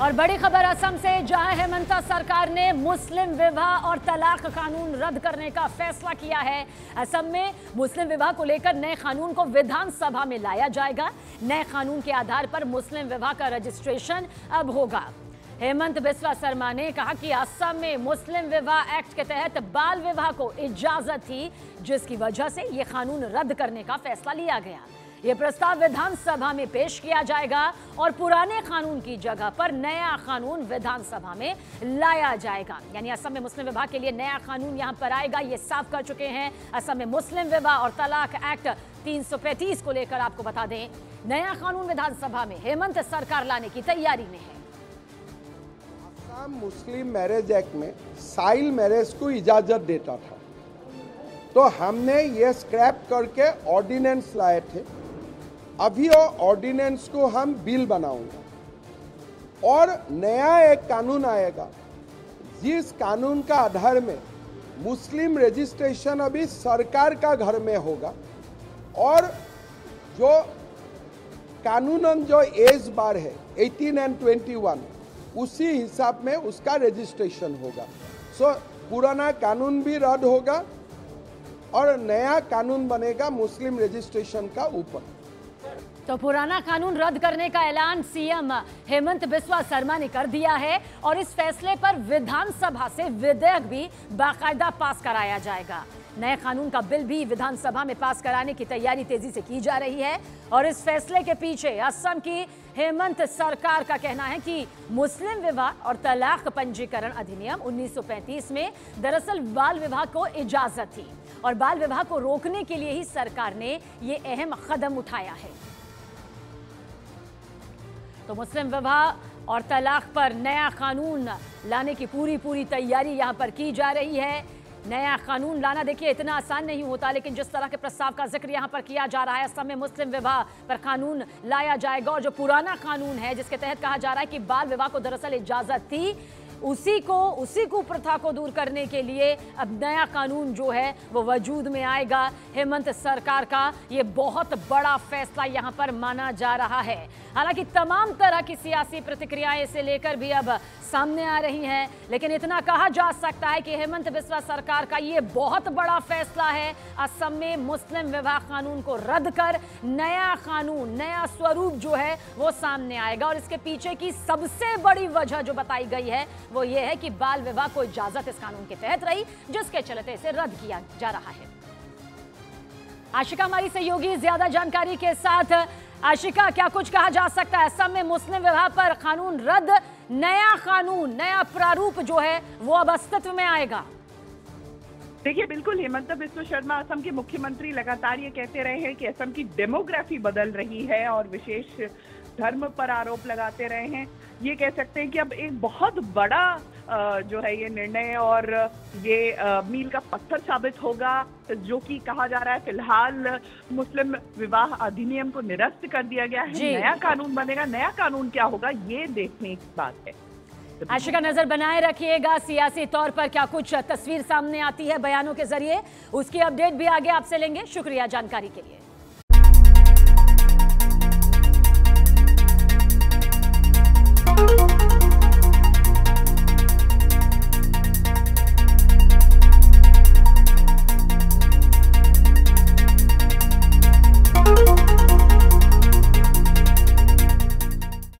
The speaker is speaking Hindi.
और बड़ी खबर असम से, जहां हेमंत सरकार ने मुस्लिम विवाह और तलाक कानून रद्द करने का फैसला किया है। असम में मुस्लिम विवाह को लेकर नए कानून को विधानसभा में लाया जाएगा। नए कानून के आधार पर मुस्लिम विवाह का रजिस्ट्रेशन अब होगा। हेमंत बिस्वा शर्मा ने कहा कि असम में मुस्लिम विवाह एक्ट के तहत बाल विवाह को इजाजत थी, जिसकी वजह से यह कानून रद्द करने का फैसला लिया गया। यह प्रस्ताव विधानसभा में पेश किया जाएगा और पुराने कानून की जगह पर नया कानून विधानसभा में लाया जाएगा। यानी असम में मुस्लिम विवाह के लिए नया कानून यहां पर आएगा, ये साफ कर चुके हैं। असम में मुस्लिम विवाह और तलाक एक्ट 335 को लेकर आपको बता दें, नया कानून विधानसभा में हेमंत सरकार लाने की तैयारी में है। असम मुस्लिम मैरिज एक्ट में चाइल्ड मैरिज को इजाजत देता था, तो हमने ये स्क्रैप करके ऑर्डिनेंस लाए थे। अभी वो ऑर्डिनेंस को हम बिल बनाऊंगा और नया एक कानून आएगा, जिस कानून का आधार में मुस्लिम रजिस्ट्रेशन अभी सरकार का घर में होगा और जो कानूनन जो एज बार है 18 एंड 21, उसी हिसाब में उसका रजिस्ट्रेशन होगा। सो पुराना कानून भी रद्द होगा और नया कानून बनेगा मुस्लिम रजिस्ट्रेशन का ऊपर। तो पुराना कानून रद्द करने का ऐलान सीएम हेमंत बिस्वा शर्मा ने कर दिया है और इस फैसले पर विधानसभा से विधेयक भी बाकायदा पास कराया जाएगा। नए कानून का बिल भी विधानसभा में पास कराने की तैयारी तेजी से की जा रही है और इस फैसले के पीछे असम की हेमंत सरकार का कहना है कि मुस्लिम विवाह और तलाक पंजीकरण अधिनियम 1935 में दरअसल बाल विवाह को इजाजत थी और बाल विवाह को रोकने के लिए ही सरकार ने ये अहम कदम उठाया है। तो मुस्लिम विवाह और तलाक पर नया कानून लाने की पूरी तैयारी यहां पर की जा रही है। नया कानून लाना देखिए इतना आसान नहीं होता, लेकिन जिस तरह के प्रस्ताव का जिक्र यहां पर किया जा रहा है, असम में मुस्लिम विवाह पर कानून लाया जाएगा और जो पुराना कानून है जिसके तहत कहा जा रहा है कि बाल विवाह को दरअसल इजाजत थी, उसी कुप्रथा को दूर करने के लिए अब नया कानून जो है वो वजूद में आएगा। हेमंत सरकार का ये बहुत बड़ा फैसला यहां पर माना जा रहा है। हालांकि तमाम तरह की सियासी प्रतिक्रियाएं इसे लेकर भी अब सामने आ रही हैं, लेकिन इतना कहा जा सकता है कि हेमंत बिस्वा सरकार का ये बहुत बड़ा फैसला है। असम में मुस्लिम विवाह कानून को रद्द कर नया कानून, नया स्वरूप जो है वो सामने आएगा और इसके पीछे की सबसे बड़ी वजह जो बताई गई है वो ये है कि बाल विवाह को इजाजत इस कानून के तहत रही, जिसके चलते इसे रद्द किया जा रहा है। आशिका हमारी सहयोगी ज्यादा जानकारी के साथ। आशिका, क्या कुछ कहा जा सकता है? असम में मुस्लिम विवाह पर कानून रद्द, नया कानून, नया प्रारूप जो है वो अब अस्तित्व में आएगा। देखिए, बिल्कुल हेमंत बिस्वा शर्मा असम के मुख्यमंत्री लगातार ये कहते रहे हैं कि असम की डेमोग्राफी बदल रही है और विशेष धर्म पर आरोप लगाते रहे हैं। ये कह सकते हैं कि अब एक बहुत बड़ा जो है ये निर्णय और ये मील का पत्थर साबित होगा, जो कि कहा जा रहा है फिलहाल मुस्लिम विवाह अधिनियम को निरस्त कर दिया गया है। नया कानून बनेगा, नया कानून क्या होगा ये देखने की बात है। आशिका, नजर बनाए रखिएगा सियासी तौर पर क्या कुछ तस्वीर सामने आती है बयानों के जरिए, उसकी अपडेट भी आगे आपसे लेंगे। शुक्रिया जानकारी के लिए।